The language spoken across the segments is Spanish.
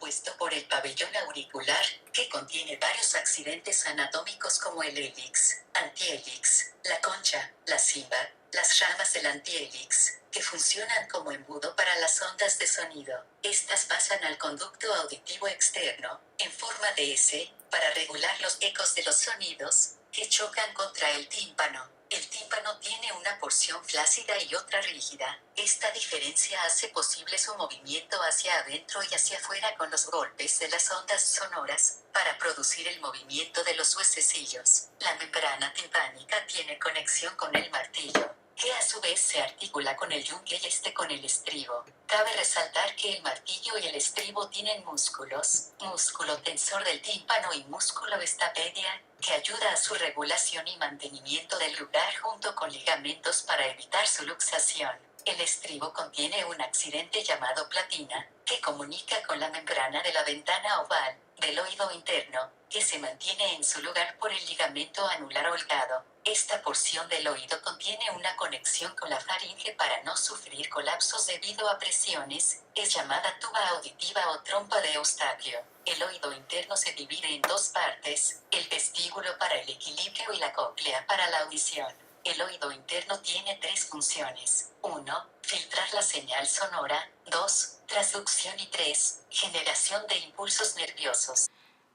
compuesto por el pabellón auricular, que contiene varios accidentes anatómicos como el hélix, antihélix, la concha, la cimba, las ramas del antihélix, que funcionan como embudo para las ondas de sonido. Estas pasan al conducto auditivo externo, en forma de S, para regular los ecos de los sonidos, que chocan contra el tímpano. El tímpano tiene una porción flácida y otra rígida. Esta diferencia hace posible su movimiento hacia adentro y hacia afuera con los golpes de las ondas sonoras, para producir el movimiento de los huesecillos. La membrana timpánica tiene conexión con el martillo, que a su vez se articula con el yunque y con el estribo. Cabe resaltar que el martillo y el estribo tienen músculos, músculo tensor del tímpano y músculo estapedia, que ayuda a su regulación y mantenimiento del lugar junto con ligamentos para evitar su luxación. El estribo contiene un accidente llamado platina, que comunica con la membrana de la ventana oval, del oído interno, que se mantiene en su lugar por el ligamento anular holgado. Esta porción del oído contiene una conexión con la faringe para no sufrir colapsos debido a presiones, es llamada tuba auditiva o trompa de Eustaquio. El oído interno se divide en dos partes, el vestíbulo para el equilibrio y la cóclea para la audición. El oído interno tiene tres funciones. 1. Filtrar la señal sonora. 2. Transducción. Y 3. Generación de impulsos nerviosos.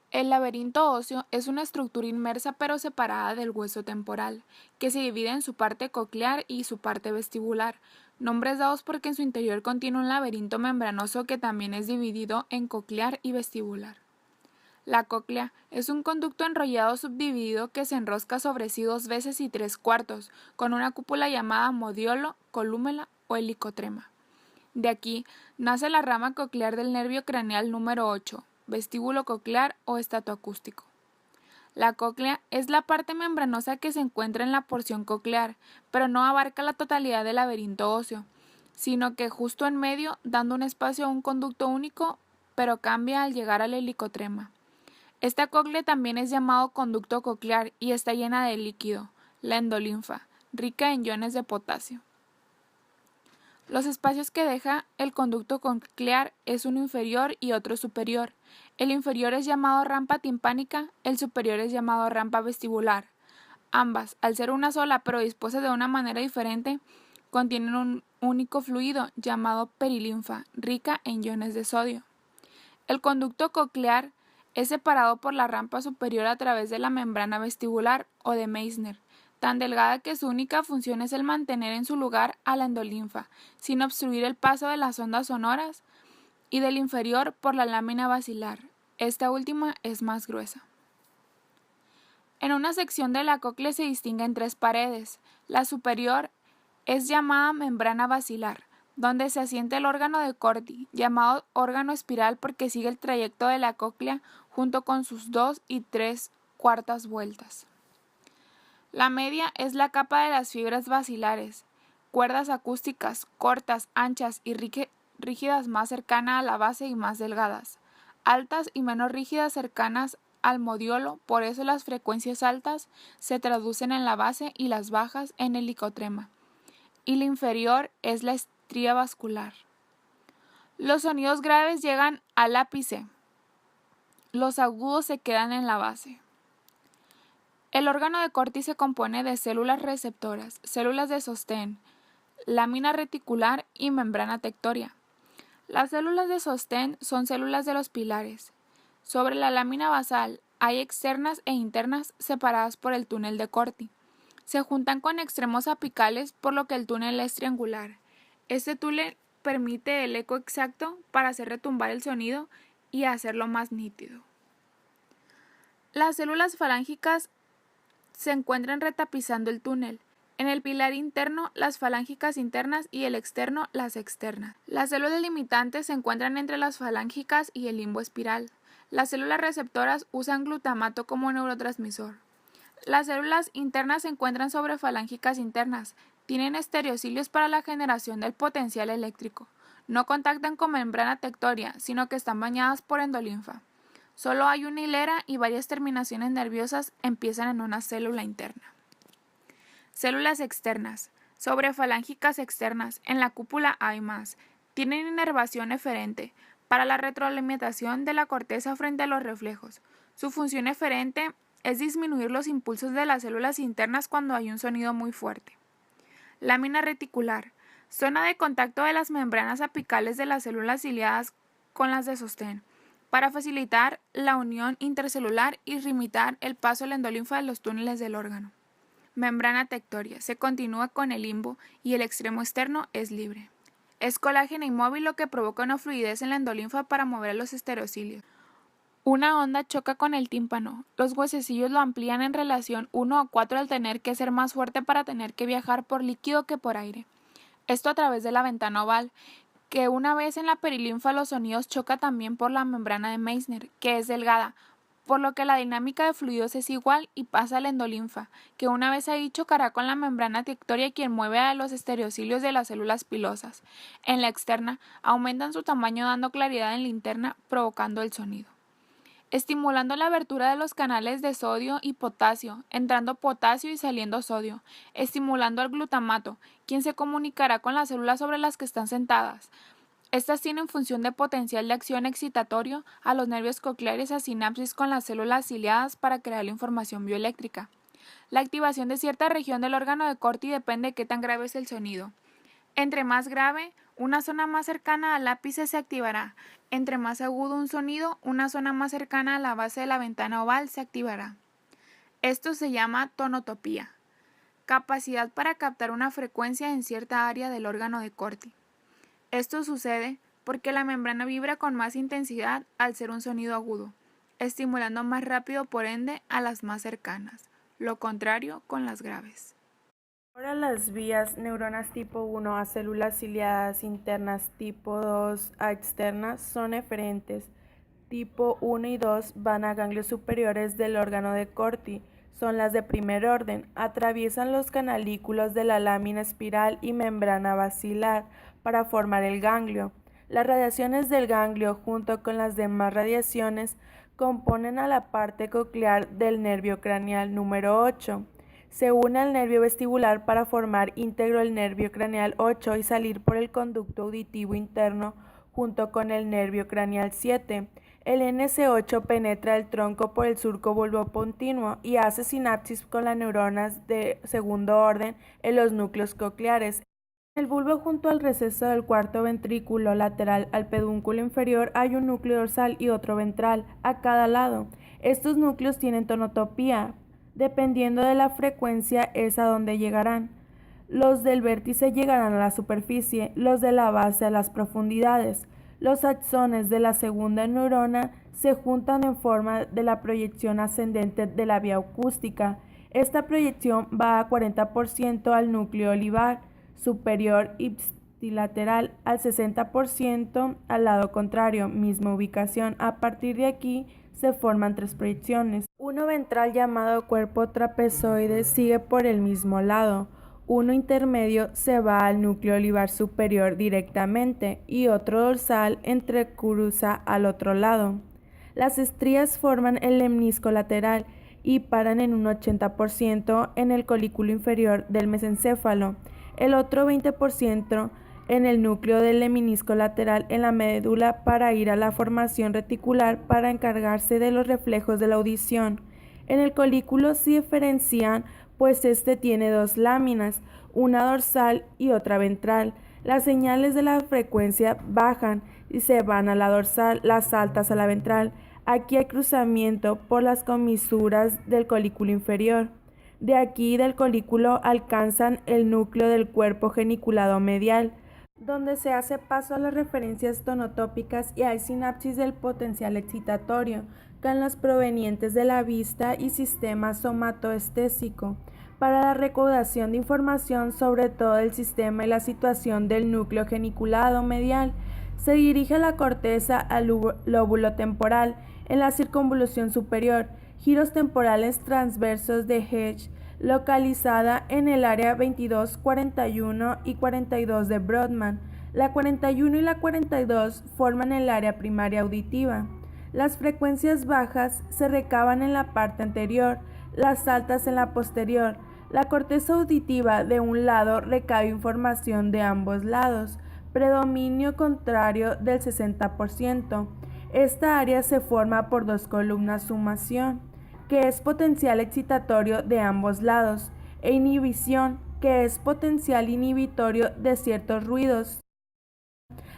El laberinto óseo es una estructura inmersa pero separada del hueso temporal, que se divide en su parte coclear y su parte vestibular, nombres dados porque en su interior contiene un laberinto membranoso que también es dividido en coclear y vestibular. La cóclea es un conducto enrollado subdividido que se enrosca sobre sí 2 veces y 3/4, con una cúpula llamada modiolo, colúmela o helicotrema. De aquí nace la rama coclear del nervio craneal número 8, vestíbulo coclear o estatoacústico. La cóclea es la parte membranosa que se encuentra en la porción coclear, pero no abarca la totalidad del laberinto óseo, sino que justo en medio, dando un espacio a un conducto único, pero cambia al llegar al helicotrema. Esta cóclea también es llamado conducto coclear y está llena de líquido, la endolinfa, rica en iones de potasio. Los espacios que deja el conducto coclear es uno inferior y otro superior. El inferior es llamado rampa timpánica, el superior es llamado rampa vestibular. Ambas, al ser una sola pero dispuestas de una manera diferente, contienen un único fluido llamado perilinfa, rica en iones de sodio. El conducto coclear es separado por la rampa superior a través de la membrana vestibular o de Meissner, tan delgada que su única función es el mantener en su lugar a la endolinfa, sin obstruir el paso de las ondas sonoras, y del inferior por la lámina basilar. Esta última es más gruesa. En una sección de la cóclea se distinguen 3 paredes. La superior es llamada membrana basilar, donde se asienta el órgano de Corti, llamado órgano espiral porque sigue el trayecto de la cóclea junto con sus 2 y 3/4 vueltas. La media es la capa de las fibras basilares, cuerdas acústicas, cortas, anchas y rígidas más cercanas a la base y más delgadas, altas y menos rígidas cercanas al modiolo, por eso las frecuencias altas se traducen en la base y las bajas en el helicotrema. Y la inferior es la estría vascular. Los sonidos graves llegan al ápice, los agudos se quedan en la base. El órgano de Corti se compone de células receptoras, células de sostén, lámina reticular y membrana tectoria. Las células de sostén son células de los pilares. Sobre la lámina basal hay externas e internas separadas por el túnel de Corti. Se juntan con extremos apicales por lo que el túnel es triangular. Este túnel permite el eco exacto para hacer retumbar el sonido y hacerlo más nítido. Las células falángicas se encuentran retapizando el túnel. En el pilar interno, las falángicas internas y el externo, las externas. Las células limitantes se encuentran entre las falángicas y el limbo espiral. Las células receptoras usan glutamato como neurotransmisor. Las células internas se encuentran sobre falángicas internas. Tienen estereocilios para la generación del potencial eléctrico. No contactan con membrana tectoria, sino que están bañadas por endolinfa. Solo hay una hilera y varias terminaciones nerviosas empiezan en una célula interna. Células externas. Sobre falángicas externas, en la cúpula hay más. Tienen inervación eferente. para la retroalimentación de la corteza frente a los reflejos. Su función eferente es disminuir los impulsos de las células internas cuando hay un sonido muy fuerte. Lámina reticular, zona de contacto de las membranas apicales de las células ciliadas con las de sostén, para facilitar la unión intercelular y limitar el paso del endolinfa de los túneles del órgano. Membrana tectoria, se continúa con el limbo y el extremo externo es libre. Es colágeno inmóvil, lo que provoca una fluidez en la endolinfa para mover los estereocilios. Una onda choca con el tímpano. Los huesecillos lo amplían en relación 1 a 4 al tener que ser más fuerte para tener que viajar por líquido que por aire. Esto a través de la ventana oval, que una vez en la perilinfa los sonidos choca también por la membrana de Meissner, que es delgada, por lo que la dinámica de fluidos es igual y pasa a la endolinfa, que una vez ahí chocará con la membrana tectoria, quien mueve a los estereocilios de las células pilosas. En la externa, aumentan su tamaño dando claridad en la interna, provocando el sonido. Estimulando la abertura de los canales de sodio y potasio, entrando potasio y saliendo sodio, estimulando al glutamato, quien se comunicará con las células sobre las que están sentadas. Estas tienen función de potencial de acción excitatorio a los nervios cocleares a sinapsis con las células ciliadas para crear la información bioeléctrica. La activación de cierta región del órgano de Corti depende de qué tan grave es el sonido. Entre más grave, una zona más cercana al ápice se activará. Entre más agudo un sonido, una zona más cercana a la base de la ventana oval se activará. Esto se llama tonotopía, capacidad para captar una frecuencia en cierta área del órgano de Corti. Esto sucede porque la membrana vibra con más intensidad al ser un sonido agudo, estimulando más rápido por ende a las más cercanas, lo contrario con las graves. Ahora las vías neuronas tipo 1 a células ciliadas internas, tipo 2 a externas son eferentes. Tipo 1 y 2 van a ganglios superiores del órgano de Corti, son las de primer orden, atraviesan los canalículos de la lámina espiral y membrana basilar para formar el ganglio. Las radiaciones del ganglio junto con las demás radiaciones componen a la parte coclear del nervio craneal número 8. Se une al nervio vestibular para formar íntegro el nervio craneal 8 y salir por el conducto auditivo interno junto con el nervio craneal 7. El NC8 penetra el tronco por el surco bulbopontinuo y hace sinapsis con las neuronas de segundo orden en los núcleos cocleares. En el bulbo, junto al receso del cuarto ventrículo lateral al pedúnculo inferior, hay un núcleo dorsal y otro ventral a cada lado. Estos núcleos tienen tonotopía. Dependiendo de la frecuencia es a donde llegarán. Los del vértice llegarán a la superficie, los de la base a las profundidades. Los axones de la segunda neurona se juntan en forma de la proyección ascendente de la vía acústica. Esta proyección va a 40% al núcleo olivar superior ipsilateral, al 60% al lado contrario, misma ubicación. A partir de aquí se forman tres proyecciones. Uno ventral llamado cuerpo trapezoide sigue por el mismo lado. Uno intermedio se va al núcleo olivar superior directamente y otro dorsal entrecruza al otro lado. Las estrías forman el lemnisco lateral y paran en un 80% en el colículo inferior del mesencéfalo, el otro 20% en el núcleo del lemnisco lateral en la médula para ir a la formación reticular para encargarse de los reflejos de la audición. En el colículo se diferencian, pues este tiene dos láminas, una dorsal y otra ventral. Las señales de la frecuencia bajan y se van a la dorsal, las altas a la ventral. Aquí hay cruzamiento por las comisuras del colículo inferior. De aquí del colículo alcanzan el núcleo del cuerpo geniculado medial, donde se hace paso a las referencias tonotópicas y hay sinapsis del potencial excitatorio, con las provenientes de la vista y sistema somatoestésico, para la recaudación de información sobre todo el sistema y la situación del núcleo geniculado medial. Se dirige la corteza al lóbulo temporal, en la circunvolución superior, giros temporales transversos de Hedge, localizada en el área 22, 41 y 42 de Brodmann. La 41 y la 42 forman el área primaria auditiva. Las frecuencias bajas se recaban en la parte anterior, las altas en la posterior. La corteza auditiva de un lado recabe información de ambos lados. predominio contrario del 60%. Esta área se forma por dos columnas sumación, que es potencial excitatorio de ambos lados, e inhibición, que es potencial inhibitorio de ciertos ruidos.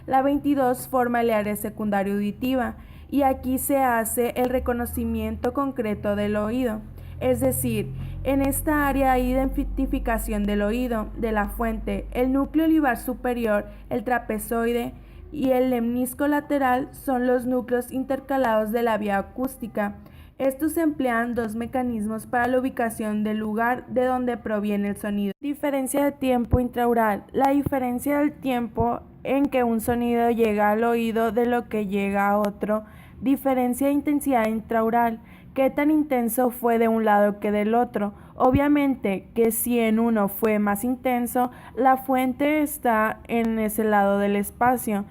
La 22 forma el área secundaria auditiva, y aquí se hace el reconocimiento concreto del oído. Es decir, en esta área hay identificación del oído, de la fuente, el núcleo olivar superior, el trapezoide y el lemnisco lateral son los núcleos intercalados de la vía acústica. Estos emplean dos mecanismos para la ubicación del lugar de donde proviene el sonido. Diferencia de tiempo intraoral. La diferencia del tiempo en que un sonido llega al oído de lo que llega a otro. Diferencia de intensidad intraoral. ¿Qué tan intenso fue de un lado que del otro? Obviamente que si en uno fue más intenso, la fuente está en ese lado del espacio.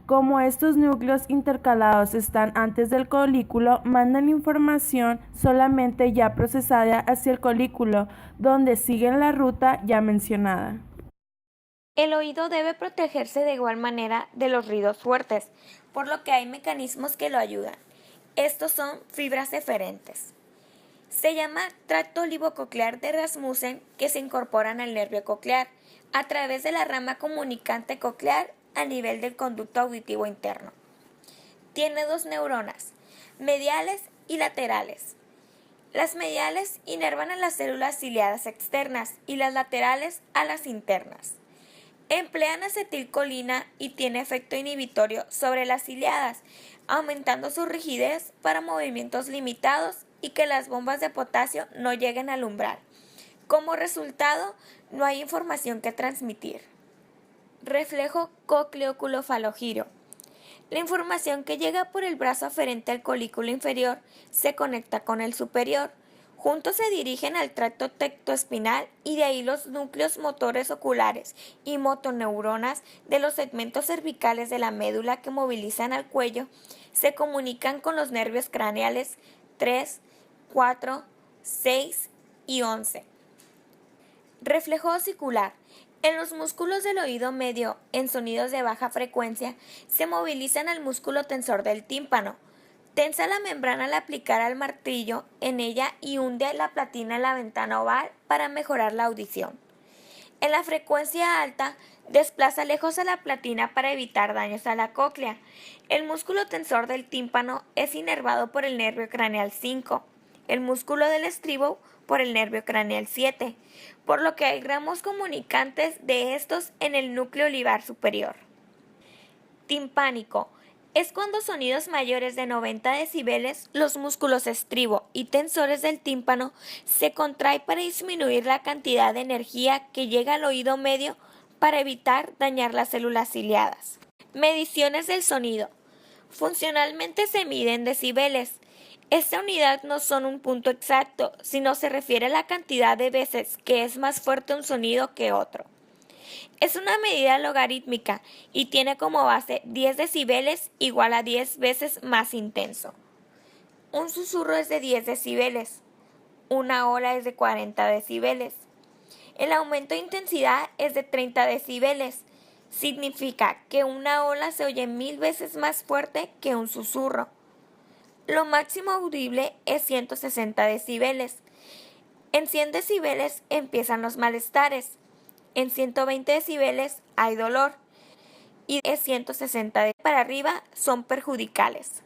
Como estos núcleos intercalados están antes del colículo, mandan información solamente ya procesada hacia el colículo, donde siguen la ruta ya mencionada. El oído debe protegerse de igual manera de los ruidos fuertes, por lo que hay mecanismos que lo ayudan. Estos son fibras eferentes. Se llama tracto olivococlear de Rasmussen, que se incorporan al nervio coclear a través de la rama comunicante coclear a nivel del conducto auditivo interno. Tiene dos neuronas, mediales y laterales. Las mediales inervan a las células ciliadas externas y las laterales a las internas. Emplean acetilcolina y tiene efecto inhibitorio sobre las ciliadas, aumentando su rigidez para movimientos limitados y que las bombas de potasio no lleguen al umbral. Como resultado, no hay información que transmitir. Reflejo cócleo-oculofalogiro. La información que llega por el brazo aferente al colículo inferior se conecta con el superior. Juntos se dirigen al tracto tectoespinal y de ahí los núcleos motores oculares y motoneuronas de los segmentos cervicales de la médula que movilizan al cuello se comunican con los nervios craneales 3, 4, 6 y 11. Reflejo osicular. En los músculos del oído medio, en sonidos de baja frecuencia, se movilizan al músculo tensor del tímpano. Tensa la membrana al aplicar al martillo en ella y hunde la platina en la ventana oval para mejorar la audición. En la frecuencia alta, desplaza lejos a la platina para evitar daños a la cóclea. El músculo tensor del tímpano es inervado por el nervio craneal 5, el músculo del estribo por el nervio craneal 7, por lo que hay ramos comunicantes de estos en el núcleo olivar superior. Timpánico. Es cuando sonidos mayores de 90 decibeles, los músculos estribo y tensores del tímpano se contraen para disminuir la cantidad de energía que llega al oído medio para evitar dañar las células ciliadas. Mediciones del sonido. Funcionalmente se mide en decibeles. Esta unidad no son un punto exacto, sino se refiere a la cantidad de veces que es más fuerte un sonido que otro. Es una medida logarítmica y tiene como base 10 decibeles igual a 10 veces más intenso. Un susurro es de 10 decibeles. Una ola es de 40 decibeles. El aumento de intensidad es de 30 decibeles. Significa que una ola se oye 1000 veces más fuerte que un susurro. Lo máximo audible es 160 decibeles. En 100 decibeles empiezan los malestares. En 120 decibeles hay dolor y de 160 para arriba son perjudicales.